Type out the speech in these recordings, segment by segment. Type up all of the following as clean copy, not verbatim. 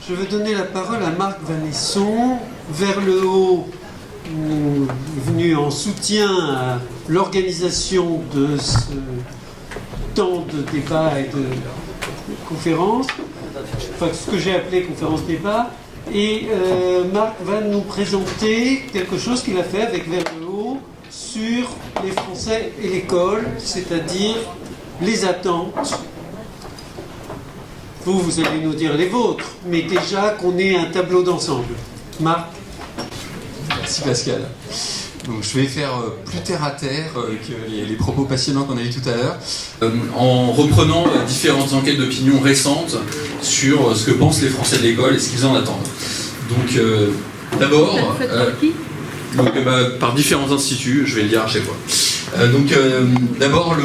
Je veux donner la parole à Marc Vanesson. Vers le haut, est venu en soutien à l'organisation de ce temps de débat et de conférence, enfin ce que j'ai appelé conférence-débat. Et Marc va nous présenter quelque chose qu'il a fait avec Vers le haut sur les Français et l'école, c'est-à-dire les attentes. Vous allez nous dire les vôtres, mais déjà qu'on ait un tableau d'ensemble. Marc. Merci Pascal. Donc, je vais faire plus terre à terre que les propos passionnants qu'on a eu tout à l'heure, en reprenant différentes enquêtes d'opinion récentes sur ce que pensent les Français de l'école et ce qu'ils en attendent. Donc d'abord, par différents instituts, je vais le dire à chaque fois. D'abord,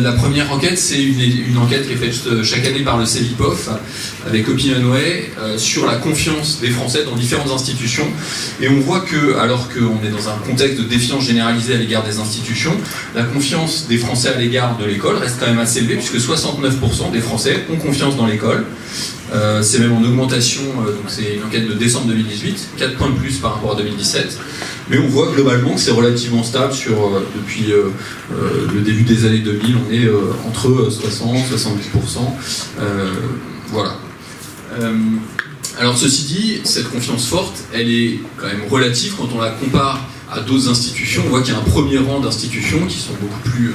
la première enquête, c'est une enquête qui est faite chaque année par le CEVIPOF avec Opinionway sur la confiance des Français dans différentes institutions. Et on voit que, alors qu'on est dans un contexte de défiance généralisée à l'égard des institutions, la confiance des Français à l'égard de l'école reste quand même assez élevée, puisque 69% des Français ont confiance dans l'école. C'est même en augmentation, donc c'est une enquête de décembre 2018, 4 points de plus par rapport à 2017. Mais on voit globalement que c'est relativement stable depuis le début des années 2000, on est entre 60 et 70%. Voilà. Alors ceci dit, cette confiance forte, elle est quand même relative quand on la compare à d'autres institutions. On voit qu'il y a un premier rang d'institutions qui sont beaucoup plus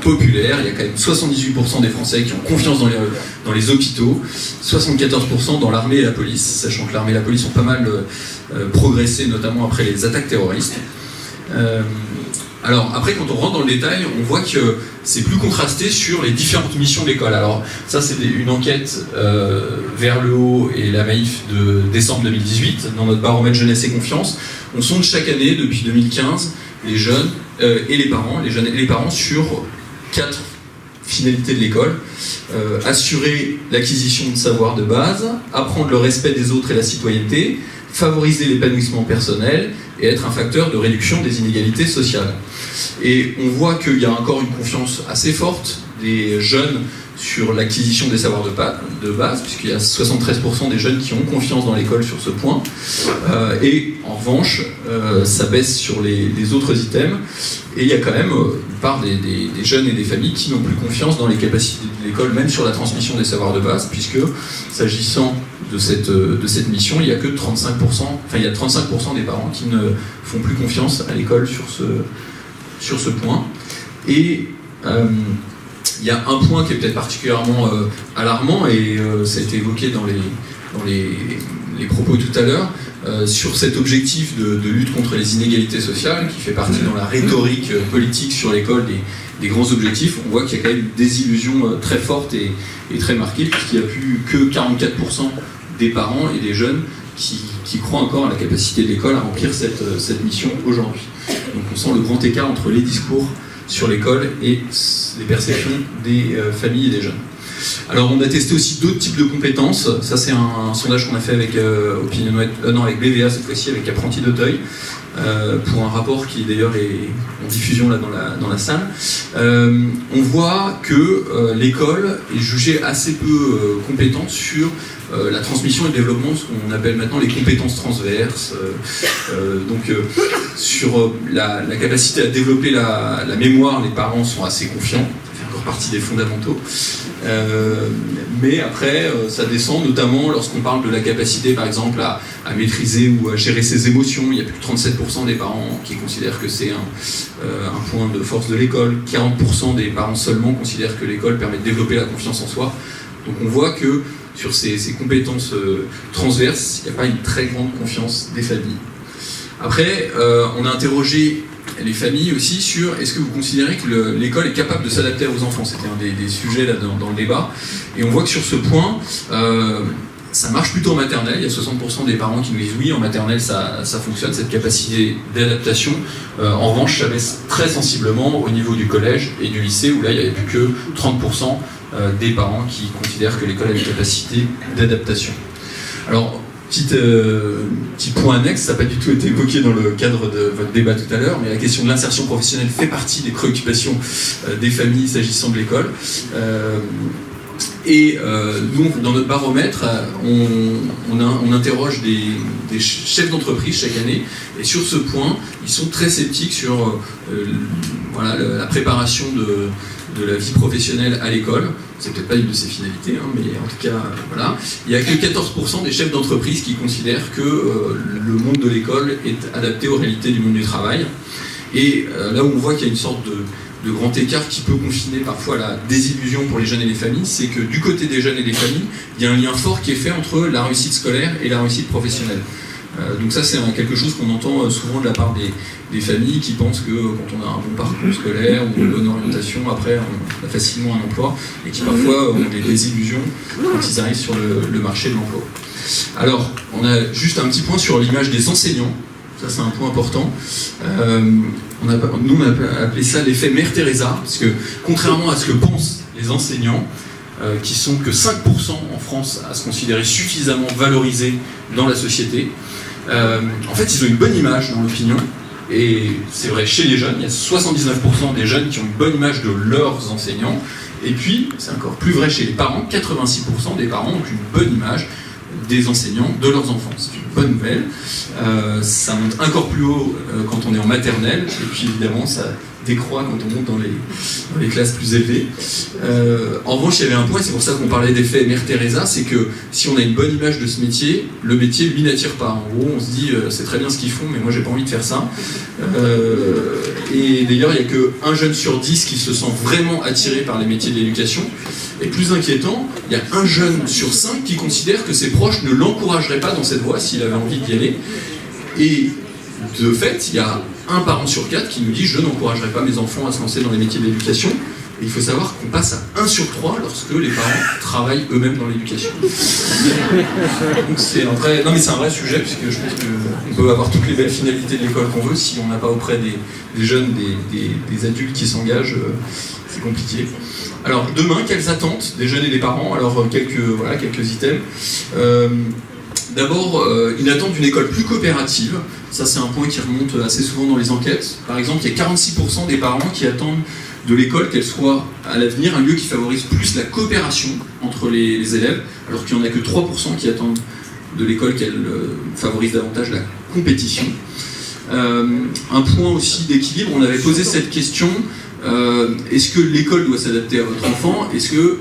populaires. Il y a quand même 78% des Français qui ont confiance dans les hôpitaux, 74% dans l'armée et la police, sachant que l'armée et la police ont pas mal progressé, notamment après les attaques terroristes. Alors après, quand on rentre dans le détail, on voit que c'est plus contrasté sur les différentes missions de l'école. Alors ça, c'est une enquête Vers le haut et la Maïf de décembre 2018, dans notre baromètre jeunesse et confiance. On sonde chaque année, depuis 2015, les jeunes et les parents sur 4 finalités de l'école. Assurer l'acquisition de savoir de base, apprendre le respect des autres et la citoyenneté, favoriser l'épanouissement personnel et être un facteur de réduction des inégalités sociales. Et on voit qu'il y a encore une confiance assez forte des jeunes sur l'acquisition des savoirs de base, puisqu'il y a 73% des jeunes qui ont confiance dans l'école sur ce point. Et en revanche, ça baisse sur les autres items. Et il y a quand même une part des jeunes et des familles qui n'ont plus confiance dans les capacités de l'école, même sur la transmission des savoirs de base, puisque s'agissant de cette mission, il y a que 35% des parents qui ne font plus confiance à l'école sur ce point. Et il y a un point qui est peut-être particulièrement alarmant, et ça a été évoqué dans les propos tout à l'heure, sur cet objectif de lutte contre les inégalités sociales, qui fait partie dans la rhétorique politique sur l'école des grands objectifs. On voit qu'il y a quand même une désillusion très forte et très marquée, puisqu'il n'y a plus que 44% des parents et des jeunes qui croient encore à la capacité de l'école à remplir cette mission aujourd'hui. Donc on sent le grand écart entre les discours sur l'école et les perceptions des familles et des jeunes. Alors on a testé aussi d'autres types de compétences. Ça c'est un sondage qu'on a fait avec avec BVA cette fois-ci, avec Apprentis d'Auteuil, pour un rapport qui d'ailleurs est en diffusion là dans la salle. On voit que l'école est jugée assez peu compétente sur la transmission et le développement de ce qu'on appelle maintenant les compétences transverses, sur la capacité à développer la mémoire. Les parents sont assez confiants, ça fait encore partie des fondamentaux, mais après ça descend, notamment lorsqu'on parle de la capacité par exemple à maîtriser ou à gérer ses émotions. Il y a plus de 37% des parents qui considèrent que c'est un point de force de l'école, 40% des parents seulement considèrent que l'école permet de développer la confiance en soi. Donc on voit que sur ces compétences transverses, il n'y a pas une très grande confiance des familles. Après, on a interrogé les familles aussi sur est-ce que vous considérez que l'école est capable de s'adapter aux enfants. C'était un des sujets là dans le débat. Et on voit que sur ce point, ça marche plutôt en maternelle. Il y a 60% des parents qui nous disent oui, en maternelle ça fonctionne, cette capacité d'adaptation. En revanche, ça baisse très sensiblement au niveau du collège et du lycée, où là il n'y avait plus que 30% des parents qui considèrent que l'école a une capacité d'adaptation. Alors, petit point annexe, ça n'a pas du tout été évoqué dans le cadre de votre débat tout à l'heure, mais la question de l'insertion professionnelle fait partie des préoccupations des familles s'agissant de l'école. nous, dans notre baromètre, on interroge des chefs d'entreprise chaque année, et sur ce point, ils sont très sceptiques sur la préparation de la vie professionnelle à l'école. C'est peut-être pas une de ses finalités, mais en tout cas, voilà. Il n'y a que 14% des chefs d'entreprise qui considèrent que le monde de l'école est adapté aux réalités du monde du travail. Et là où on voit qu'il y a une sorte de grand écart qui peut confiner parfois la désillusion pour les jeunes et les familles, c'est que du côté des jeunes et des familles, il y a un lien fort qui est fait entre la réussite scolaire et la réussite professionnelle. Donc ça, c'est quelque chose qu'on entend souvent de la part des familles qui pensent que quand on a un bon parcours scolaire ou une bonne orientation, après on a facilement un emploi, et qui parfois ont des désillusions quand ils arrivent sur le marché de l'emploi. Alors, on a juste un petit point sur l'image des enseignants. Ça, c'est un point important. On a appelé ça l'effet Mère Teresa, parce que contrairement à ce que pensent les enseignants, qui sont que 5% en France à se considérer suffisamment valorisés dans la société, en fait, ils ont une bonne image dans l'opinion, et c'est vrai chez les jeunes, il y a 79% des jeunes qui ont une bonne image de leurs enseignants, et puis, c'est encore plus vrai chez les parents, 86% des parents ont une bonne image des enseignants, de leurs enfants. C'est une bonne nouvelle. Ça monte encore plus haut quand on est en maternelle, et puis évidemment ça décroît quand on monte dans les classes plus élevées. En revanche, il y avait un point, c'est pour ça qu'on parlait d'effet Mère Teresa, c'est que si on a une bonne image de ce métier, le métier lui n'attire pas. En gros, on se dit c'est très bien ce qu'ils font, mais moi j'ai pas envie de faire ça. Et d'ailleurs, il n'y a qu'un jeune sur 10 qui se sent vraiment attiré par les métiers de l'éducation. Et plus inquiétant, il y a un jeune sur 5 qui considère que ses proches ne l'encourageraient pas dans cette voie s'il avait envie d'y aller. Et de fait, il y a un parent sur 4 qui nous dit « je n'encouragerai pas mes enfants à se lancer dans les métiers de l'éducation ». Et il faut savoir qu'on passe à 1 sur 3 lorsque les parents travaillent eux-mêmes dans l'éducation. Donc c'est un vrai sujet, puisque je pense qu'on peut avoir toutes les belles finalités de l'école qu'on veut, si on n'a pas auprès des jeunes, des adultes qui s'engagent, c'est compliqué. Alors demain, quelles attentes des jeunes et des parents? Alors quelques items. D'abord, une attente d'une école plus coopérative. Ça, c'est un point qui remonte assez souvent dans les enquêtes. Par exemple, il y a 46% des parents qui attendent de l'école qu'elle soit à l'avenir un lieu qui favorise plus la coopération entre les élèves, alors qu'il n'y en a que 3% qui attendent de l'école qu'elle favorise davantage la compétition. Un point aussi d'équilibre, on avait posé cette question. Est-ce que l'école doit s'adapter à votre enfant? Est-ce que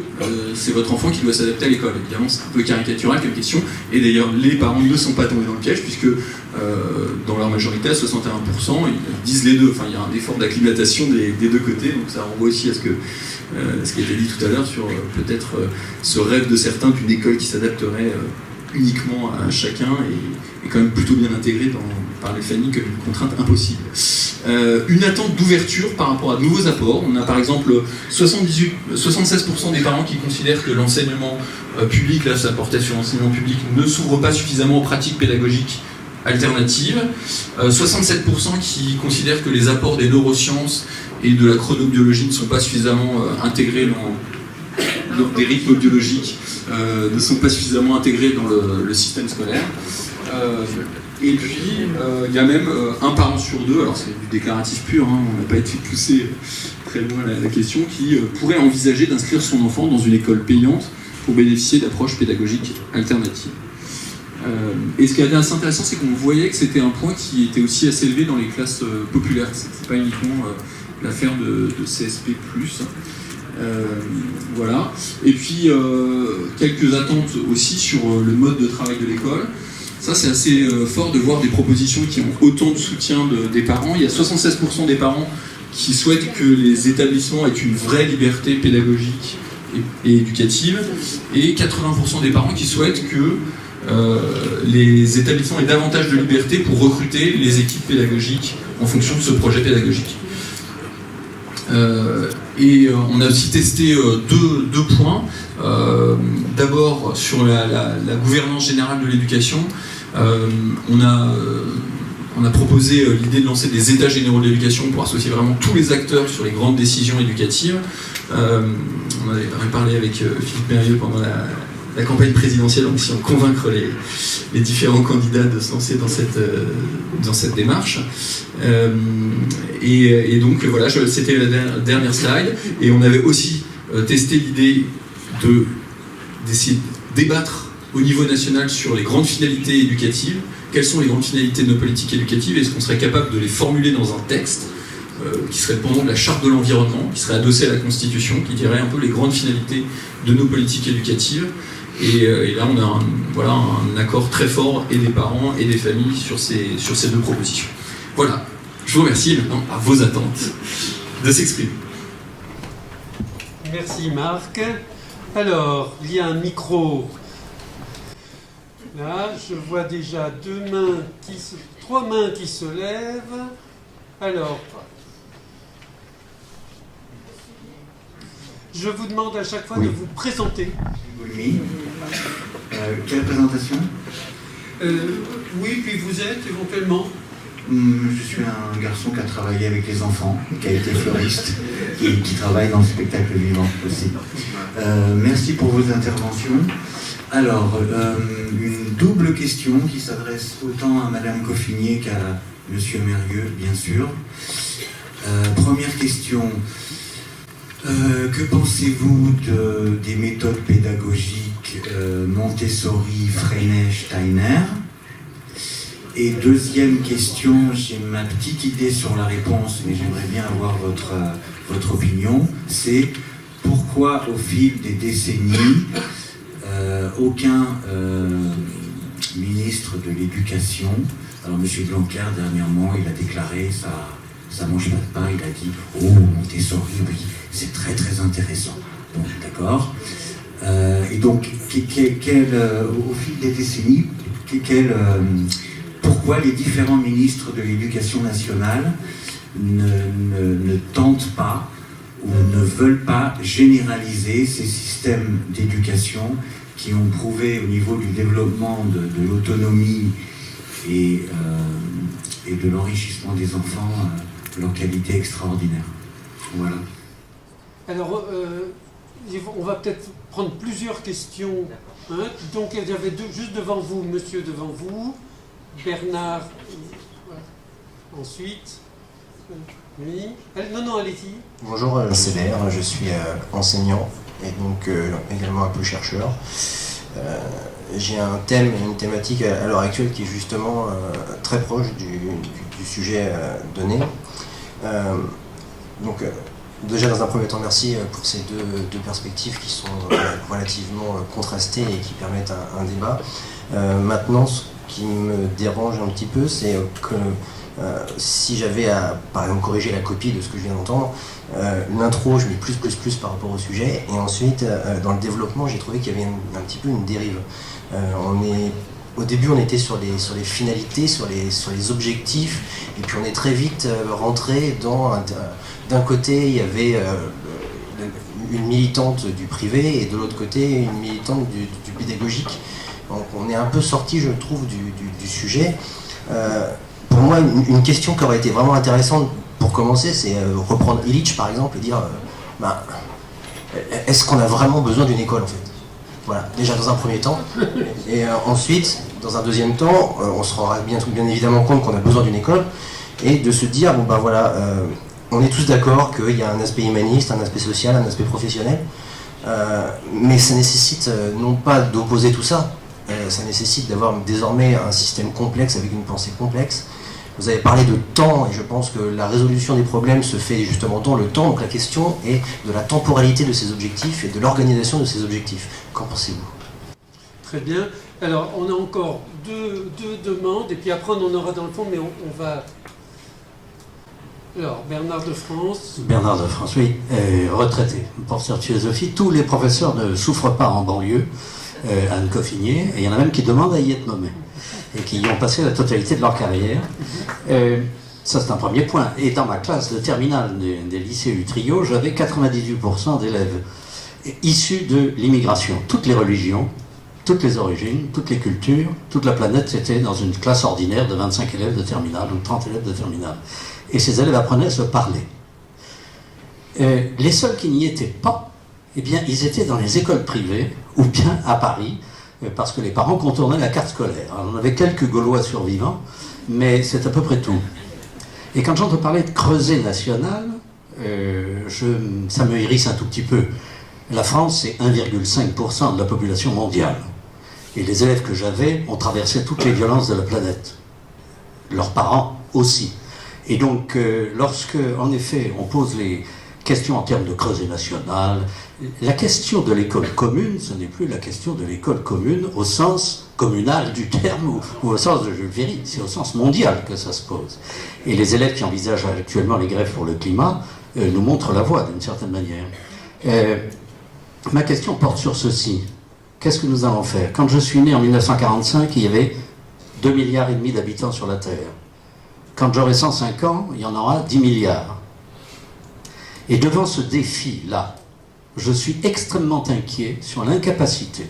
c'est votre enfant qui doit s'adapter à l'école? Évidemment, c'est un peu caricatural comme question, et d'ailleurs les parents ne sont pas tombés dans le piège, puisque dans leur majorité, à 61%, ils disent les deux. Enfin, il y a un effort d'acclimatation des deux côtés, donc ça renvoie aussi à ce qui a été dit tout à l'heure sur peut-être ce rêve de certains d'une école qui s'adapterait uniquement à chacun et quand même plutôt bien intégrée par les familles comme une contrainte impossible. Une attente d'ouverture par rapport à de nouveaux apports. On a par exemple 76% des parents qui considèrent que l'enseignement public, là ça portait sur l'enseignement public, ne s'ouvre pas suffisamment aux pratiques pédagogiques alternatives. 67% qui considèrent que les apports des neurosciences et de la chronobiologie ne sont pas suffisamment intégrés des rythmes biologiques, ne sont pas suffisamment intégrés dans le système scolaire. Et puis, il y a même un parent sur 2, alors c'est du déclaratif pur, on n'a pas été poussé très loin la question, qui pourrait envisager d'inscrire son enfant dans une école payante pour bénéficier d'approches pédagogiques alternatives. Et ce qui a été assez intéressant, c'est qu'on voyait que c'était un point qui était aussi assez élevé dans les classes populaires. C'est pas uniquement l'affaire de CSP+. Voilà. Et puis, quelques attentes aussi sur le mode de travail de l'école. Ça, c'est assez fort de voir des propositions qui ont autant de soutien des parents. Il y a 76% des parents qui souhaitent que les établissements aient une vraie liberté pédagogique et éducative, et 80% des parents qui souhaitent que les établissements aient davantage de liberté pour recruter les équipes pédagogiques en fonction de ce projet pédagogique. Et on a aussi testé deux points. D'abord, sur la gouvernance générale de l'éducation, on a proposé l'idée de lancer des états généraux de l'éducation pour associer vraiment tous les acteurs sur les grandes décisions éducatives. On avait parlé avec Philippe Mérieux pendant la campagne présidentielle, en essayant de convaincre les différents candidats de se lancer dans cette démarche. Et donc voilà, c'était la dernière slide. Et on avait aussi testé l'idée d'essayer de débattre au niveau national sur les grandes finalités éducatives. Quelles sont les grandes finalités de nos politiques éducatives? Est-ce qu'on serait capable de les formuler dans un texte qui serait dépendant de la charte de l'environnement, qui serait adossé à la Constitution, qui dirait un peu les grandes finalités de nos politiques éducatives? Et là, on a un accord très fort et des parents et des familles sur ces deux propositions. Voilà, je vous remercie maintenant à vos attentes de s'exprimer. Merci Marc. Alors, il y a un micro. Là, je vois déjà trois mains qui se lèvent. Alors, je vous demande à chaque fois de vous présenter. Oui. Quelle présentation? Oui, puis vous êtes éventuellement. Je suis un garçon qui a travaillé avec les enfants, qui a été fleuriste et qui travaille dans le spectacle vivant aussi. Merci pour vos interventions. Alors, une double question qui s'adresse autant à Madame Coffinier qu'à Monsieur Mérieux, bien sûr. Première question. Que pensez-vous des méthodes pédagogiques Montessori, Freinet, Steiner? Et deuxième question, j'ai ma petite idée sur la réponse, mais j'aimerais bien avoir votre opinion. C'est pourquoi au fil des décennies, aucun ministre de l'Éducation, alors M. Blanquer dernièrement, il a déclaré ça mange pas de pain, il a dit « Oh, Montessori, oui, c'est très très intéressant. » Bon, d'accord. Et donc, au fil des décennies, pourquoi les différents ministres de l'Éducation nationale ne tentent pas ou ne veulent pas généraliser ces systèmes d'éducation qui ont prouvé au niveau du développement de l'autonomie et de l'enrichissement des enfants leur qualité extraordinaire. Voilà. Alors, on va peut-être prendre plusieurs questions. Hein. Donc, il y avait juste devant vous, monsieur devant vous, Bernard, ensuite, oui. Non, allez-y. Bonjour, Césaire, je suis enseignant et donc également un peu chercheur. J'ai un thème et une thématique à l'heure actuelle qui est justement très proche du sujet donné. Donc, déjà dans un premier temps, merci pour ces deux perspectives qui sont relativement contrastées et qui permettent un débat. Maintenant, ce qui me dérange un petit peu, c'est que si j'avais à, par exemple, corriger la copie de ce que je viens d'entendre, l'intro, je mets plus par rapport au sujet, et ensuite, dans le développement, j'ai trouvé qu'il y avait un petit peu une dérive. Au début, on était sur les finalités, sur les objectifs, et puis on est très vite rentré dans... D'un côté, il y avait une militante du privé, et de l'autre côté, une militante du pédagogique. Donc on est un peu sorti, je trouve, du sujet. Pour moi, une question qui aurait été vraiment intéressante pour commencer, c'est reprendre Illich, par exemple, et dire est-ce qu'on a vraiment besoin d'une école, en fait? Voilà, déjà dans un premier temps. Et ensuite, dans un deuxième temps, on se rendra bien évidemment compte qu'on a besoin d'une école, et de se dire, bon ben voilà, on est tous d'accord qu'il y a un aspect humaniste, un aspect social, un aspect professionnel, mais ça nécessite non pas d'opposer tout ça, ça nécessite d'avoir désormais un système complexe avec une pensée complexe. Vous avez parlé de temps, et je pense que la résolution des problèmes se fait justement dans le temps, donc la question est de la temporalité de ces objectifs et de l'organisation de ces objectifs. Qu'en pensez-vous? Très bien. Alors, on a encore deux demandes, et puis après on en aura dans le fond, mais on va... Alors, Bernard de France. Bernard de France, oui, retraité, professeur de philosophie. Tous les professeurs ne souffrent pas en banlieue, Anne Coffinier, et il y en a même qui demandent à y être nommés, et qui y ont passé la totalité de leur carrière. Ça, c'est un premier point. Et dans ma classe de terminale des lycées Utrio, j'avais 98% d'élèves issus de l'immigration. Toutes les religions, toutes les origines, toutes les cultures, toute la planète, c'était dans une classe ordinaire de 25 élèves de terminale, ou 30 élèves de terminale. Et ces élèves apprenaient à se parler. Les seuls qui n'y étaient pas, eh bien, ils étaient dans les écoles privées, ou bien à Paris, parce que les parents contournaient la carte scolaire. Alors, on avait quelques Gaulois survivants, mais c'est à peu près tout. Et quand j'entends parler de creuset national, ça me hérisse un tout petit peu. La France, c'est 1,5% de la population mondiale. Et les élèves que j'avais ont traversé toutes les violences de la planète. Leurs parents aussi. Et donc, lorsque, en effet, on pose les questions en termes de creuset national, la question de l'école commune, ce n'est plus la question de l'école commune au sens communal du terme ou au sens de Jules Ferry, c'est au sens mondial que ça se pose. Et les élèves qui envisagent actuellement les grèves pour le climat nous montrent la voie d'une certaine manière. Ma question porte sur ceci. Qu'est-ce que nous allons faire? Quand je suis né en 1945, il y avait 2,5 milliards d'habitants sur la Terre. Quand j'aurai 105 ans, il y en aura 10 milliards. Et devant ce défi-là, je suis extrêmement inquiet sur l'incapacité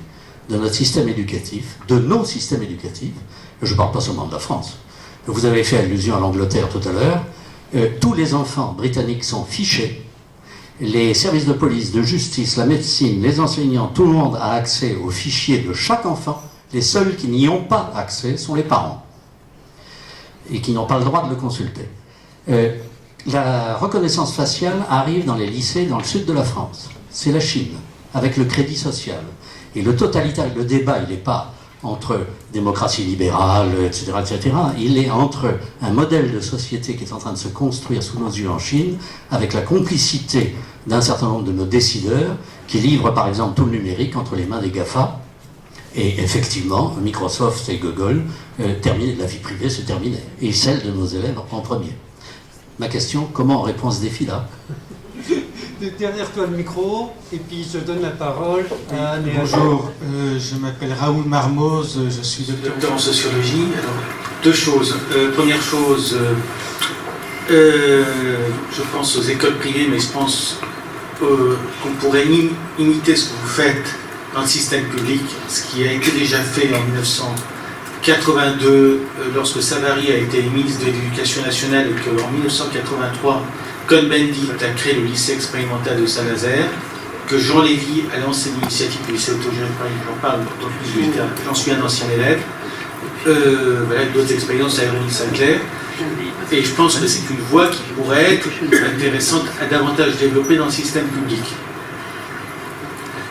de notre système éducatif, de nos systèmes éducatifs. Je ne parle pas seulement de la France. Vous avez fait allusion à l'Angleterre tout à l'heure. Tous les enfants britanniques sont fichés. Les services de police, de justice, la médecine, les enseignants, tout le monde a accès aux fichiers de chaque enfant. Les seuls qui n'y ont pas accès sont les parents et qui n'ont pas le droit de le consulter. La reconnaissance faciale arrive dans les lycées dans le sud de la France. C'est la Chine, avec le crédit social. Et le totalitaire, le débat, il n'est pas entre démocratie libérale, etc., etc. Il est entre un modèle de société qui est en train de se construire sous nos yeux en Chine, avec la complicité d'un certain nombre de nos décideurs, qui livrent par exemple tout le numérique entre les mains des GAFA. Et effectivement, Microsoft et Google, la vie privée se terminait. Et celle de nos élèves en premier. Ma question, comment on répond à ce défi-là? Derrière toi le micro, et puis je donne la parole à Anne. Bonjour, je m'appelle Raoul Marmoz, je suis docteur en sociologie. Alors, deux choses. Première chose, je pense aux écoles privées, mais je pense qu'on pourrait imiter ce que vous faites dans le système public, ce qui a été déjà fait en 1982, lorsque Savary a été ministre de l'Éducation nationale et qu'en 1983, Cohn-Bendit a créé le lycée expérimental de Saint-Nazaire, que Jean Lévy a lancé l'initiative du lycée autogéré de Paris, j'en parle, j'en suis un ancien élève, voilà, d'autres expériences à Hérouville-Saint-Clair, et je pense que c'est une voie qui pourrait être intéressante à davantage développer dans le système public.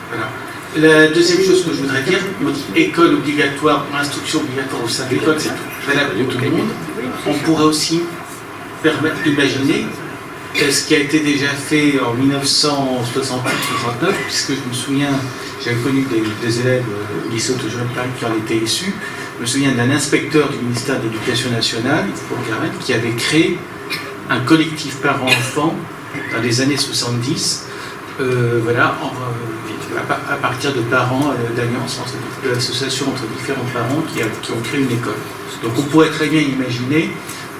Voilà. La deuxième chose que je voudrais dire, on dit école obligatoire, instruction obligatoire au sein de l'école, c'est valable pour tout le monde. On pourrait aussi imaginer ce qui a été déjà fait en 1968-69, puisque je me souviens, j'avais connu des élèves au lycée autogéré de Paris qui en étaient issus. Je me souviens d'un inspecteur du ministère de l'Éducation nationale, qui avait créé un collectif parents-enfants dans les années 70, à partir de parents d'alliance, de l'association entre différents parents qui ont créé une école. Donc on pourrait très bien imaginer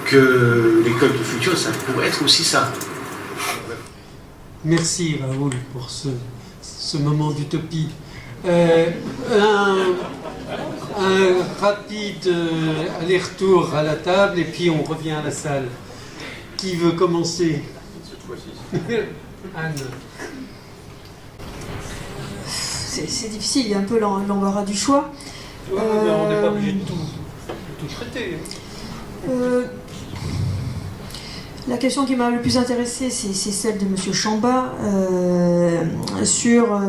que l'école du futur, ça pourrait être aussi ça. Merci Raoul pour ce moment d'utopie. Un rapide aller-retour à la table et puis on revient à la salle. Qui veut commencer? Anne. C'est difficile, il y a un peu l'embarras du choix. Ouais, mais on n'est pas obligé de tout traiter. La question qui m'a le plus intéressée, c'est celle de M. Chamba sur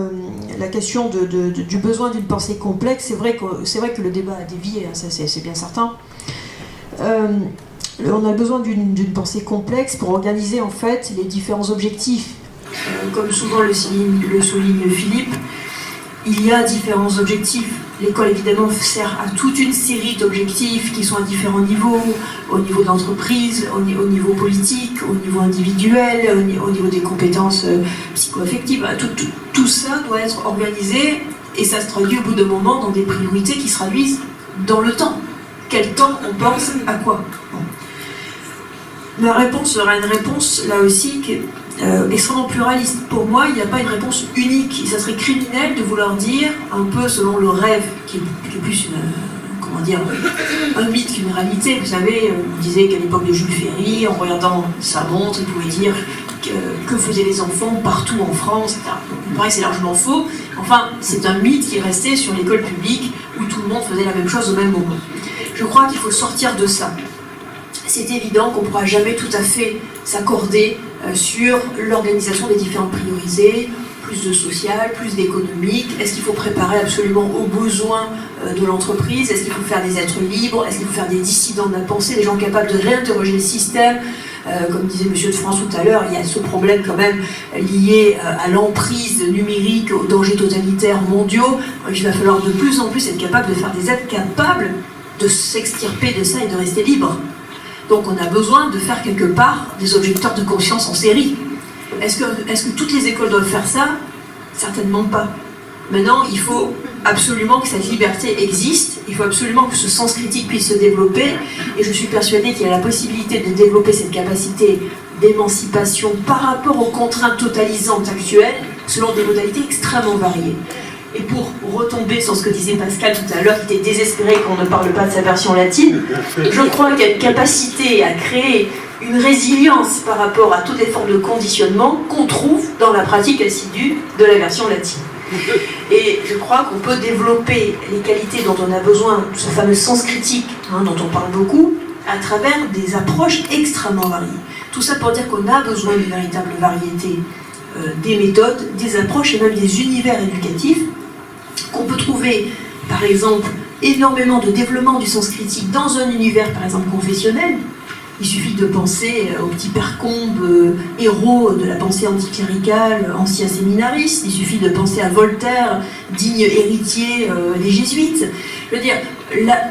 la question du besoin d'une pensée complexe. C'est vrai que le débat a dévié, hein, c'est bien certain. On a besoin d'une pensée complexe pour organiser en fait les différents objectifs. Comme souvent le souligne Philippe, il y a différents objectifs. L'école, évidemment, sert à toute une série d'objectifs qui sont à différents niveaux, au niveau de l'entreprise, au niveau politique, au niveau individuel, au niveau des compétences psycho-affectives. Tout ça doit être organisé et ça se traduit au bout d'un moment dans des priorités qui se traduisent dans le temps. Quel temps on pense à quoi? Ma réponse sera une réponse, là aussi, extrêmement pluraliste. Pour moi, il n'y a pas une réponse unique. Et ça serait criminel de vouloir dire, un peu selon le rêve, qui est plus un mythe qu'une réalité. Vous savez, on disait qu'à l'époque de Jules Ferry, en regardant sa montre, il pouvait dire que faisaient les enfants partout en France, etc. Donc, pareil, c'est largement faux. Enfin, c'est un mythe qui est resté sur l'école publique, où tout le monde faisait la même chose au même moment. Je crois qu'il faut sortir de ça. C'est évident qu'on ne pourra jamais tout à fait s'accorder sur l'organisation des différentes plus de social, plus d'économique? Est-ce qu'il faut préparer absolument aux besoins de l'entreprise? Est-ce qu'il faut faire des êtres libres? Est-ce qu'il faut faire des dissidents de la pensée, des gens capables de réinterroger le système? Comme disait M. de France tout à l'heure, il y a ce problème quand même lié à l'emprise numérique, aux dangers totalitaires mondiaux. Il va falloir de plus en plus être capable de faire des êtres capables de s'extirper de ça et de rester libre. Donc on a besoin de faire quelque part des objecteurs de conscience en série. Est-ce que toutes les écoles doivent faire ça? Certainement pas. Maintenant, il faut absolument que cette liberté existe, il faut absolument que ce sens critique puisse se développer, et je suis persuadée qu'il y a la possibilité de développer cette capacité d'émancipation par rapport aux contraintes totalisantes actuelles, selon des modalités extrêmement variées. Et pour retomber sur ce que disait Pascal tout à l'heure, qui était désespéré qu'on ne parle pas de sa version latine, je crois qu'il y a une capacité à créer une résilience par rapport à toutes les formes de conditionnement qu'on trouve dans la pratique assidue de la version latine. Et je crois qu'on peut développer les qualités dont on a besoin, ce fameux sens critique dont on parle beaucoup, à travers des approches extrêmement variées. Tout ça pour dire qu'on a besoin d'une véritable variété des méthodes, des approches et même des univers éducatifs, qu'on peut trouver, par exemple, énormément de développement du sens critique dans un univers, par exemple, confessionnel. Il suffit de penser au petit Percombe, héros de la pensée anticléricale, ancien séminariste. Il suffit de penser à Voltaire, digne héritier des jésuites. Je veux dire,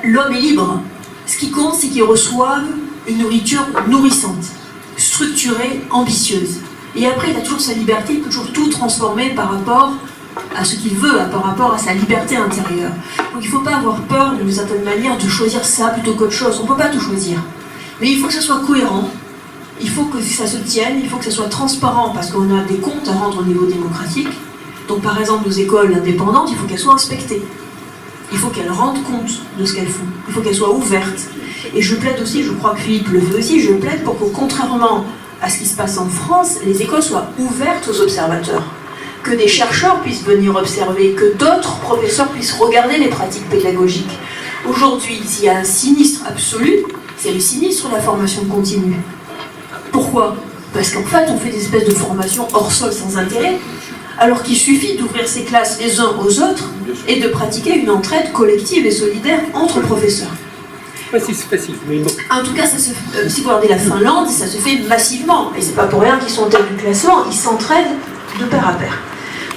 l'homme est libre. Ce qui compte, c'est qu'il reçoive une nourriture nourrissante, structurée, ambitieuse. Et après, il a toujours sa liberté, il peut toujours tout transformer par rapport à ce qu'il veut, par rapport à sa liberté intérieure. Donc il ne faut pas avoir peur, d'une certaine manière, de choisir ça plutôt qu'autre chose. On ne peut pas tout choisir. Mais il faut que ça soit cohérent, il faut que ça se tienne, il faut que ça soit transparent, parce qu'on a des comptes à rendre au niveau démocratique. Donc par exemple, nos écoles indépendantes, il faut qu'elles soient inspectées. Il faut qu'elles rendent compte de ce qu'elles font. Il faut qu'elles soient ouvertes. Et je plaide aussi, je crois que Philippe le fait aussi, je plaide pour que, contrairement à ce qui se passe en France, les écoles soient ouvertes aux observateurs. Que des chercheurs puissent venir observer, que d'autres professeurs puissent regarder les pratiques pédagogiques. Aujourd'hui, s'il y a un sinistre absolu, c'est le sinistre de la formation continue. Pourquoi? Parce qu'en fait, on fait des espèces de formations hors sol sans intérêt, alors qu'il suffit d'ouvrir ses classes les uns aux autres et de pratiquer une entraide collective et solidaire entre professeurs. C'est facile, mais bon. En tout cas, si vous regardez la Finlande, ça se fait massivement. Et c'est pas pour rien qu'ils sont en tête du classement, ils s'entraident de pair à pair.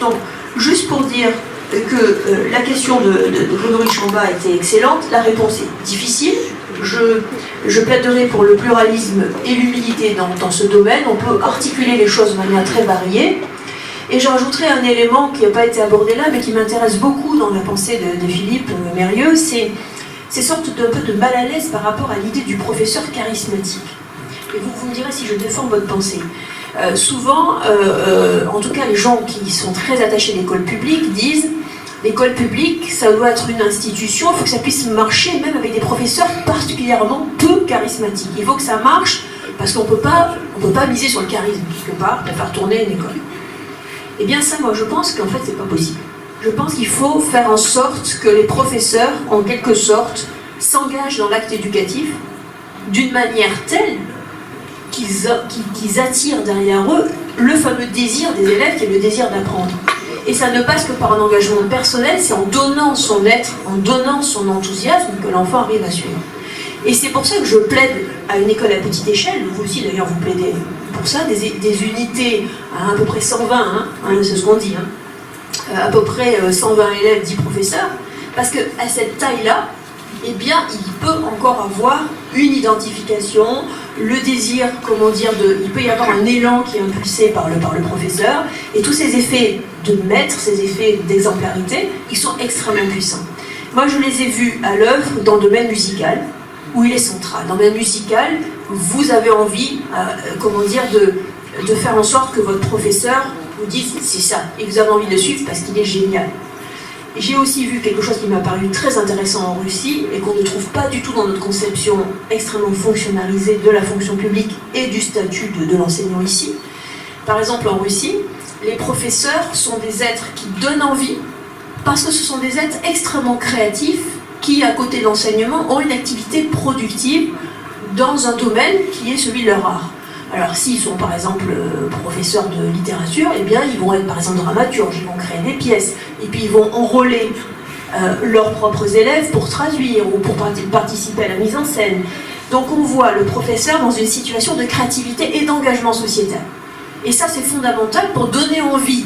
Donc, juste pour dire que la question de Grégory Chamba était excellente, la réponse est difficile. Je plaiderai pour le pluralisme et l'humilité dans ce domaine. On peut articuler les choses de manière très variée. Et je rajouterai un élément qui n'a pas été abordé là, mais qui m'intéresse beaucoup dans la pensée de Philippe Mérieux, c'est ces sortes d'un peu de mal à l'aise par rapport à l'idée du professeur charismatique. Et vous me direz si je défends votre pensée. Souvent, en tout cas les gens qui sont très attachés à l'école publique disent l'école publique, ça doit être une institution, il faut que ça puisse marcher même avec des professeurs particulièrement peu charismatiques. Il faut que ça marche parce qu'on ne peut pas miser sur le charisme quelque part pour faire tourner une école. Eh bien ça, moi je pense qu'en fait c'est pas possible. Je pense qu'il faut faire en sorte que les professeurs, en quelque sorte, s'engagent dans l'acte éducatif d'une manière telle qu'ils attirent derrière eux le fameux désir des élèves qui est le désir d'apprendre. Et ça ne passe que par un engagement personnel, c'est en donnant son être, en donnant son enthousiasme que l'enfant arrive à suivre. Et c'est pour ça que je plaide à une école à petite échelle, vous aussi d'ailleurs vous plaidez pour ça, des unités à peu près 120, c'est ce qu'on dit, à peu près 120 élèves, 10 professeurs, parce qu'à cette taille-là, eh bien, il peut encore avoir une identification, le désir, il peut y avoir un élan qui est impulsé par le professeur, et tous ces effets de maître, ces effets d'exemplarité, ils sont extrêmement puissants. Moi, je les ai vus à l'œuvre dans le domaine musical, où il est central. Dans le domaine musical, vous avez envie, de faire en sorte que votre professeur vous dise c'est ça, et vous avez envie de le suivre parce qu'il est génial. J'ai aussi vu quelque chose qui m'a paru très intéressant en Russie et qu'on ne trouve pas du tout dans notre conception extrêmement fonctionnalisée de la fonction publique et du statut de l'enseignant ici. Par exemple, en Russie, les professeurs sont des êtres qui donnent envie parce que ce sont des êtres extrêmement créatifs qui, à côté de l'enseignement, ont une activité productive dans un domaine qui est celui de leur art. Alors s'ils sont par exemple professeurs de littérature, eh bien ils vont être par exemple dramaturges, ils vont créer des pièces, et puis ils vont enrôler leurs propres élèves pour traduire ou pour participer à la mise en scène. Donc on voit le professeur dans une situation de créativité et d'engagement sociétal. Et ça c'est fondamental pour donner envie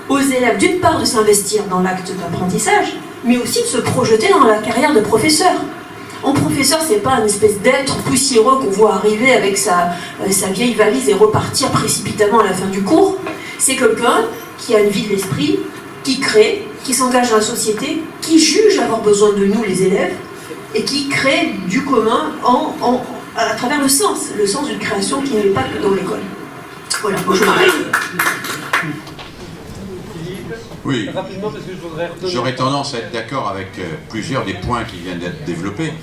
aux élèves d'une part de s'investir dans l'acte d'apprentissage, mais aussi de se projeter dans la carrière de professeur. Un professeur, c'est pas une espèce d'être poussiéreux qu'on voit arriver avec sa vieille valise et repartir précipitamment à la fin du cours. C'est quelqu'un qui a une vie de l'esprit, qui crée, qui s'engage dans la société, qui juge avoir besoin de nous, les élèves, et qui crée du commun à travers le sens d'une création qui n'est pas que dans l'école. Voilà, moi je m'arrête. Oui, Rapidement, parce que je voudrais redonner... j'aurais tendance à être d'accord avec plusieurs des points qui viennent d'être développés.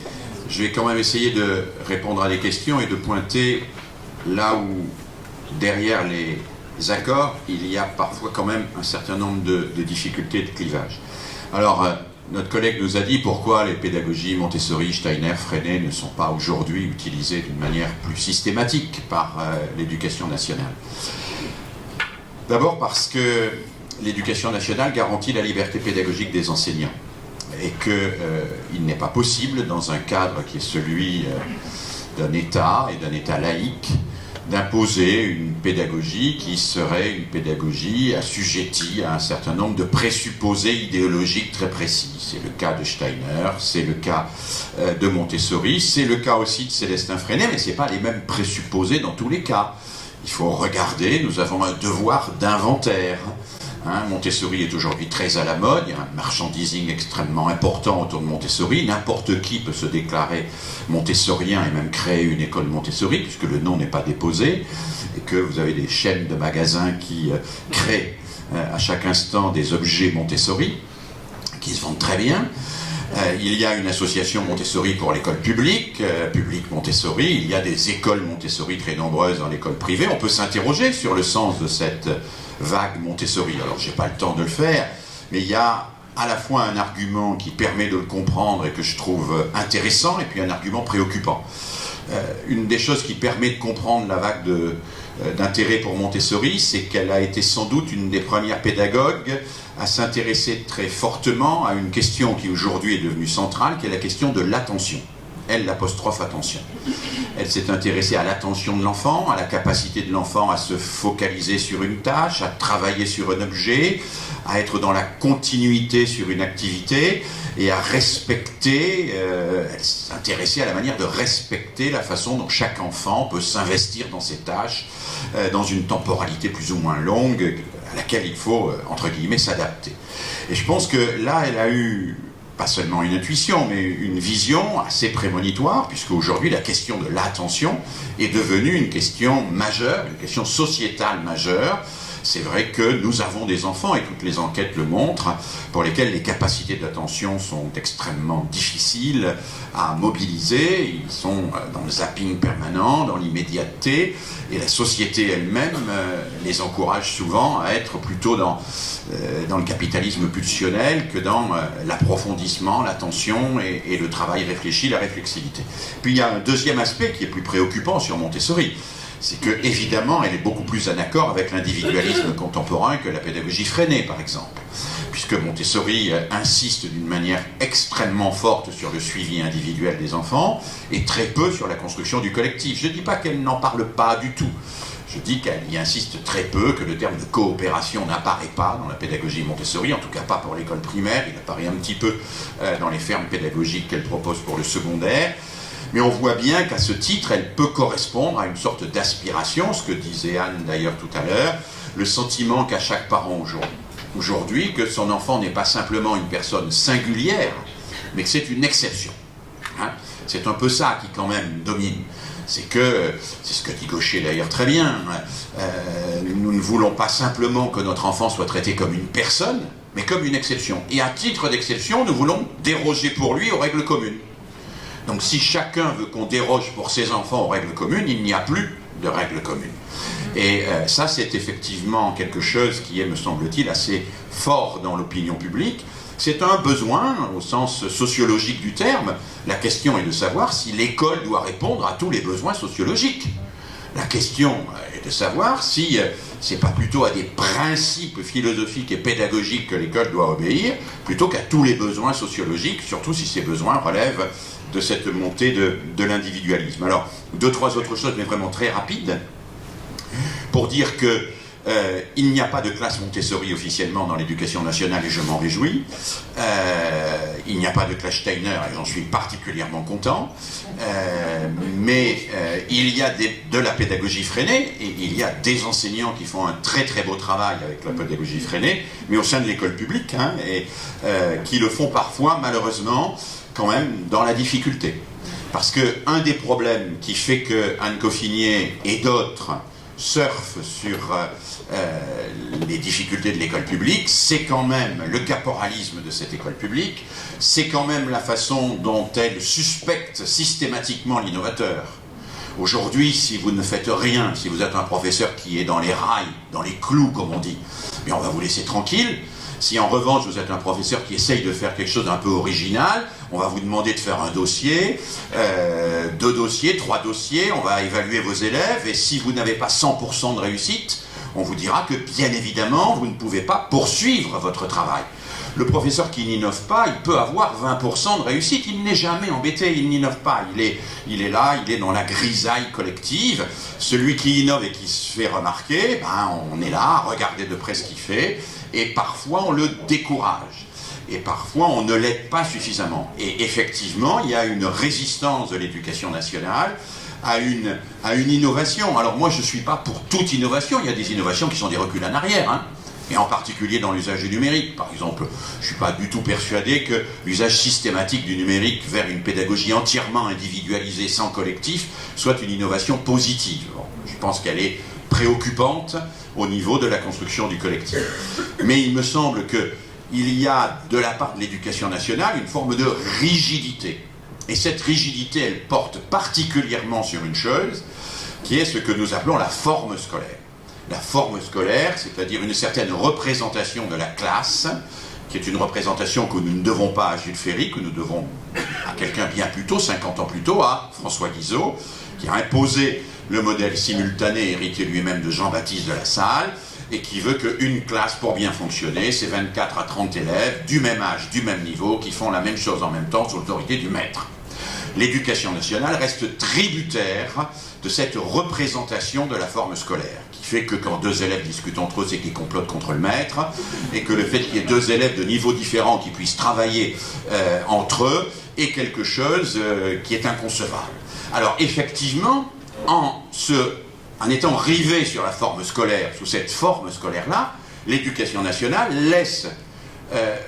Je vais quand même essayer de répondre à des questions et de pointer là où, derrière les accords, il y a parfois quand même un certain nombre de difficultés de clivage. Alors, notre collègue nous a dit pourquoi les pédagogies Montessori, Steiner, Freinet ne sont pas aujourd'hui utilisées d'une manière plus systématique par l'éducation nationale. D'abord parce que l'éducation nationale garantit la liberté pédagogique des enseignants et qu'il n'est pas possible, dans un cadre qui est celui d'un État et d'un État laïque, d'imposer une pédagogie qui serait une pédagogie assujettie à un certain nombre de présupposés idéologiques très précis. C'est le cas de Steiner, c'est le cas de Montessori, c'est le cas aussi de Célestin Freinet, mais ce n'est pas les mêmes présupposés dans tous les cas. Il faut regarder, nous avons un devoir d'inventaire. Montessori est aujourd'hui très à la mode, il y a un merchandising extrêmement important autour de Montessori, n'importe qui peut se déclarer montessorien et même créer une école Montessori, puisque le nom n'est pas déposé, et que vous avez des chaînes de magasins qui créent à chaque instant des objets Montessori, qui se vendent très bien. Il y a une association Montessori pour l'école publique, publique Montessori, il y a des écoles Montessori très nombreuses dans l'école privée. On peut s'interroger sur le sens de cette vague Montessori. Alors, je n'ai pas le temps de le faire, mais il y a à la fois un argument qui permet de le comprendre et que je trouve intéressant, et puis un argument préoccupant. Une des choses qui permet de comprendre la vague d'intérêt pour Montessori, c'est qu'elle a été sans doute une des premières pédagogues à s'intéresser très fortement à une question qui aujourd'hui est devenue centrale, qui est la question de l'attention. Elle, l'apostrophe attention. Elle s'est intéressée à l'attention de l'enfant, à la capacité de l'enfant à se focaliser sur une tâche, à travailler sur un objet, à être dans la continuité sur une activité et à respecter, elle s'est intéressée à la manière de respecter la façon dont chaque enfant peut s'investir dans ses tâches, dans une temporalité plus ou moins longue, à laquelle il faut, entre guillemets, s'adapter. Et je pense que là, elle a eu pas seulement une intuition, mais une vision assez prémonitoire, puisque aujourd'hui la question de l'attention est devenue une question majeure, une question sociétale majeure. C'est vrai que nous avons des enfants, et toutes les enquêtes le montrent, pour lesquels les capacités d'attention sont extrêmement difficiles à mobiliser. Ils sont dans le zapping permanent, dans l'immédiateté, et la société elle-même les encourage souvent à être plutôt dans le capitalisme pulsionnel que dans l'approfondissement, l'attention et le travail réfléchi, la réflexivité. Puis il y a un deuxième aspect qui est plus préoccupant sur Montessori. C'est que, évidemment, elle est beaucoup plus en accord avec l'individualisme contemporain que la pédagogie Freinet, par exemple. Puisque Montessori insiste d'une manière extrêmement forte sur le suivi individuel des enfants et très peu sur la construction du collectif. Je ne dis pas qu'elle n'en parle pas du tout. Je dis qu'elle y insiste très peu, que le terme de coopération n'apparaît pas dans la pédagogie Montessori, en tout cas pas pour l'école primaire, il apparaît un petit peu dans les fermes pédagogiques qu'elle propose pour le secondaire. Mais on voit bien qu'à ce titre, elle peut correspondre à une sorte d'aspiration, ce que disait Anne d'ailleurs tout à l'heure, le sentiment qu'a chaque parent aujourd'hui que son enfant n'est pas simplement une personne singulière, mais que c'est une exception. C'est un peu ça qui quand même domine. C'est ce que dit Gaucher d'ailleurs très bien, nous ne voulons pas simplement que notre enfant soit traité comme une personne, mais comme une exception. Et à titre d'exception, nous voulons déroger pour lui aux règles communes. Donc si chacun veut qu'on déroge pour ses enfants aux règles communes, il n'y a plus de règles communes. Et ça, c'est effectivement quelque chose qui est, me semble-t-il, assez fort dans l'opinion publique. C'est un besoin, au sens sociologique du terme. La question est de savoir si l'école doit répondre à tous les besoins sociologiques. La question est de savoir si c'est pas plutôt à des principes philosophiques et pédagogiques que l'école doit obéir, plutôt qu'à tous les besoins sociologiques, surtout si ces besoins relèvent de cette montée de l'individualisme. Alors, 2-3 autres choses, mais vraiment très rapides, pour dire que il n'y a pas de classe Montessori officiellement dans l'éducation nationale et je m'en réjouis. Il n'y a pas de classe Steiner et j'en suis particulièrement content. Mais il y a de la pédagogie freinée et il y a des enseignants qui font un très très beau travail avec la pédagogie freinée, mais au sein de l'école publique, et qui le font parfois malheureusement quand même dans la difficulté. Parce qu'un des problèmes qui fait que Anne Coffinier et d'autres surfent sur les difficultés de l'école publique, c'est quand même le caporalisme de cette école publique, c'est quand même la façon dont elle suspecte systématiquement l'innovateur. Aujourd'hui, si vous ne faites rien, si vous êtes un professeur qui est dans les rails, dans les clous comme on dit, bien on va vous laisser tranquille. Si en revanche vous êtes un professeur qui essaye de faire quelque chose d'un peu original, on va vous demander de faire un dossier, 2 dossiers, 3 dossiers, on va évaluer vos élèves, et si vous n'avez pas 100% de réussite, on vous dira que bien évidemment vous ne pouvez pas poursuivre votre travail. Le professeur qui n'innove pas, il peut avoir 20% de réussite, il n'est jamais embêté, il n'innove pas, il est là, il est dans la grisaille collective. Celui qui innove et qui se fait remarquer, on est là à regarder de près ce qu'il fait, et parfois on le décourage, et parfois on ne l'aide pas suffisamment. Et effectivement, il y a une résistance de l'éducation nationale à une innovation. Alors moi je ne suis pas pour toute innovation, il y a des innovations qui sont des reculs en arrière, et en particulier dans l'usage du numérique. Par exemple, je ne suis pas du tout persuadé que l'usage systématique du numérique vers une pédagogie entièrement individualisée, sans collectif, soit une innovation positive. Bon, je pense qu'elle est préoccupante au niveau de la construction du collectif. Mais il me semble qu'il y a de la part de l'éducation nationale une forme de rigidité. Et cette rigidité, elle porte particulièrement sur une chose, qui est ce que nous appelons la forme scolaire. La forme scolaire, c'est-à-dire une certaine représentation de la classe, qui est une représentation que nous ne devons pas à Jules Ferry, que nous devons à quelqu'un bien plus tôt, 50 ans plus tôt, à François Guizot, qui a imposé le modèle simultané, hérité lui-même de Jean-Baptiste de La Salle, et qui veut qu'une classe, pour bien fonctionner, c'est 24 à 30 élèves, du même âge, du même niveau, qui font la même chose en même temps, sous l'autorité du maître. L'éducation nationale reste tributaire de cette représentation de la forme scolaire, qui fait que quand 2 élèves discutent entre eux, c'est qu'ils complotent contre le maître, et que le fait qu'il y ait 2 élèves de niveaux différents qui puissent travailler entre eux est quelque chose qui est inconcevable. Alors effectivement, en étant rivé sur la forme scolaire, sous cette forme scolaire-là, l'éducation nationale laisse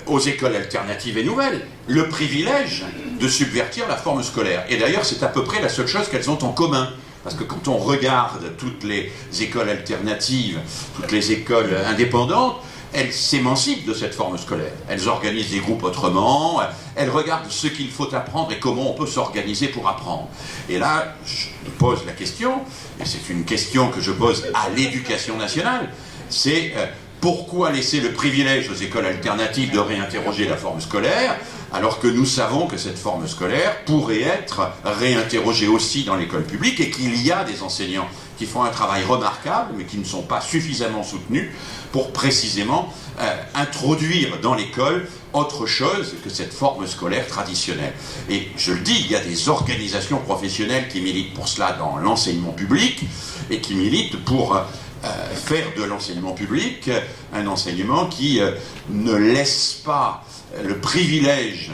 aux écoles alternatives et nouvelles le privilège de subvertir la forme scolaire. Et d'ailleurs, c'est à peu près la seule chose qu'elles ont en commun. Parce que quand on regarde toutes les écoles alternatives, toutes les écoles indépendantes, elles s'émancipent de cette forme scolaire. Elles organisent des groupes autrement, elles regardent ce qu'il faut apprendre et comment on peut s'organiser pour apprendre. Et là, je me pose la question, et c'est une question que je pose à l'éducation nationale, c'est pourquoi laisser le privilège aux écoles alternatives de réinterroger la forme scolaire, alors que nous savons que cette forme scolaire pourrait être réinterrogée aussi dans l'école publique et qu'il y a des enseignants qui font un travail remarquable mais qui ne sont pas suffisamment soutenus pour précisément introduire dans l'école autre chose que cette forme scolaire traditionnelle. Et je le dis, il y a des organisations professionnelles qui militent pour cela dans l'enseignement public et qui militent pour faire de l'enseignement public un enseignement qui ne laisse pas le privilège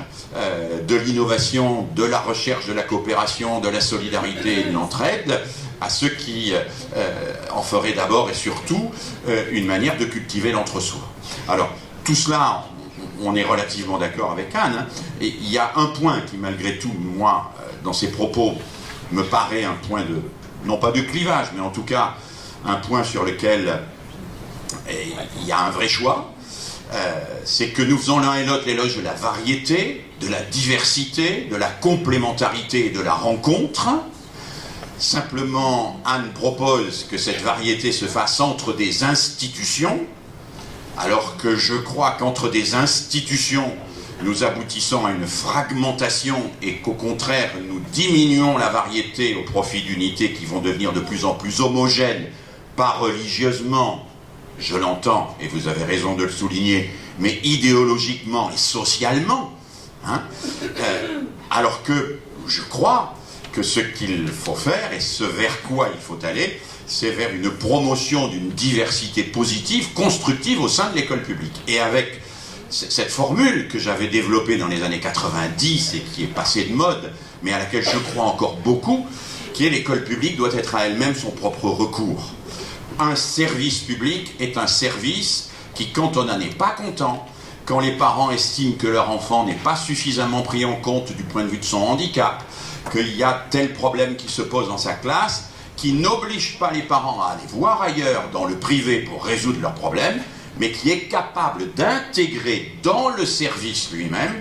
de l'innovation, de la recherche, de la coopération, de la solidarité et de l'entraide à ceux qui en feraient d'abord et surtout une manière de cultiver l'entre-soi. Alors, tout cela, on est relativement d'accord avec Anne, et il y a un point qui, malgré tout, moi, dans ses propos, me paraît un point de, non pas de clivage, mais en tout cas, un point sur lequel il y a un vrai choix, c'est que nous faisons l'un et l'autre l'éloge de la variété, de la diversité, de la complémentarité et de la rencontre. Simplement, Anne propose que cette variété se fasse entre des institutions, alors que je crois qu'entre des institutions, nous aboutissons à une fragmentation et qu'au contraire, nous diminuons la variété au profit d'unités qui vont devenir de plus en plus homogènes, pas religieusement, je l'entends, et vous avez raison de le souligner, mais idéologiquement et socialement, hein, alors que je crois que ce qu'il faut faire et ce vers quoi il faut aller, c'est vers une promotion d'une diversité positive, constructive au sein de l'école publique. Et avec cette formule que j'avais développée dans les années 90 et qui est passée de mode, mais à laquelle je crois encore beaucoup, qui est l'école publique doit être à elle-même son propre recours. Un service public est un service qui, quand on n'en est pas content, quand les parents estiment que leur enfant n'est pas suffisamment pris en compte du point de vue de son handicap, qu'il y a tel problème qui se pose dans sa classe, qui n'oblige pas les parents à aller voir ailleurs dans le privé pour résoudre leurs problèmes, mais qui est capable d'intégrer dans le service lui-même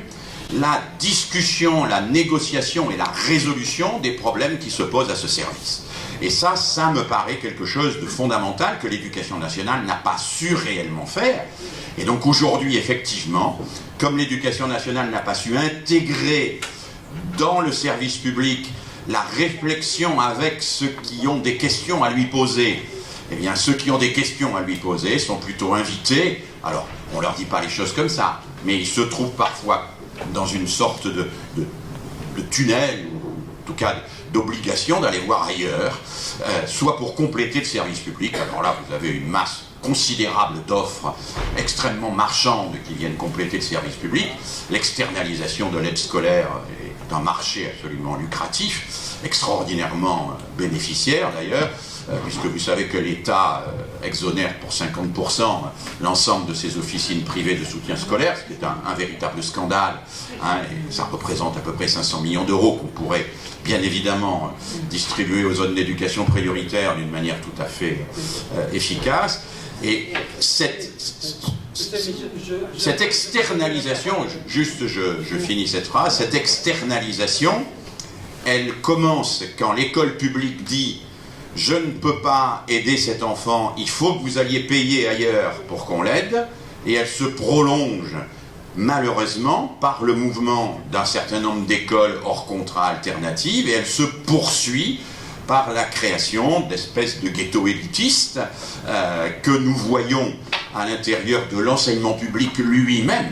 la discussion, la négociation et la résolution des problèmes qui se posent à ce service. Et ça me paraît quelque chose de fondamental que l'éducation nationale n'a pas su réellement faire. Et donc aujourd'hui, effectivement, comme l'éducation nationale n'a pas su intégrer dans le service public la réflexion avec ceux qui ont des questions à lui poser, eh bien ceux qui ont des questions à lui poser sont plutôt invités. Alors, on ne leur dit pas les choses comme ça, mais ils se trouvent parfois dans une sorte de tunnel, ou en tout cas d'obligation d'aller voir ailleurs, soit pour compléter le service public. Alors là, vous avez une masse considérable d'offres extrêmement marchandes qui viennent compléter le service public. L'externalisation de l'aide scolaire est un marché absolument lucratif, extraordinairement bénéficiaire d'ailleurs, puisque vous savez que l'État exonère pour 50% l'ensemble de ses officines privées de soutien scolaire, ce qui est un véritable scandale, hein, et ça représente à peu près 500 millions d'euros qu'on pourrait bien évidemment distribuer aux zones d'éducation prioritaire d'une manière tout à fait efficace. Et cette externalisation, juste je finis cette phrase, cette externalisation, elle commence quand l'école publique dit « je ne peux pas aider cet enfant, il faut que vous alliez payer ailleurs pour qu'on l'aide », et elle se prolonge malheureusement par le mouvement d'un certain nombre d'écoles hors contrat alternatives, et elle se poursuit par la création d'espèces de ghettos élitistes que nous voyons à l'intérieur de l'enseignement public lui-même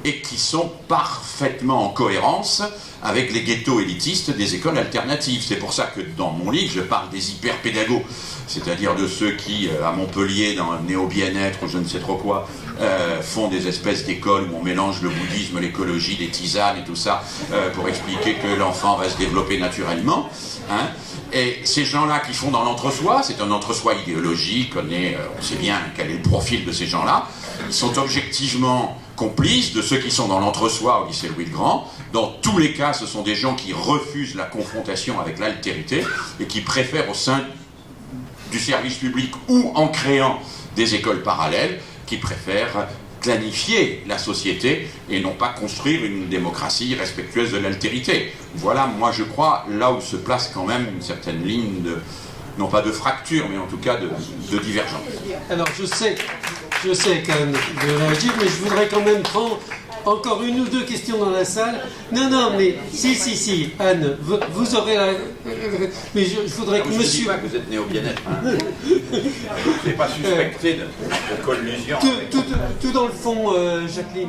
et qui sont parfaitement en cohérence avec les ghettos élitistes des écoles alternatives. C'est pour ça que dans mon livre, je parle des hyper-pédagogues, c'est-à-dire de ceux qui, à Montpellier, dans le néo-bien-être ou je ne sais trop quoi, font des espèces d'écoles où on mélange le bouddhisme, l'écologie, les tisanes et tout ça, pour expliquer que l'enfant va se développer naturellement. Hein. Et ces gens-là qui font dans l'entre-soi, c'est un entre-soi idéologique, on sait bien quel est le profil de ces gens-là, ils sont objectivement complices de ceux qui sont dans l'entre-soi au lycée Louis-le-Grand. Dans tous les cas, ce sont des gens qui refusent la confrontation avec l'altérité et qui préfèrent au sein du service public ou en créant des écoles parallèles, qui préfèrent planifier la société et non pas construire une démocratie respectueuse de l'altérité. Voilà, moi je crois, là où se place quand même une certaine ligne de, non pas de fracture, mais en tout cas de divergence. Alors je sais quand même de réagir, mais je voudrais quand même prendre encore une ou deux questions dans la salle. Non, mais si, Anne, vous aurez la... Mais je voudrais que monsieur... Je ne dis pas que vous êtes né au bien-être. Hein. Je n'ai pas suspecté de collusion. Tout dans le fond, Jacqueline.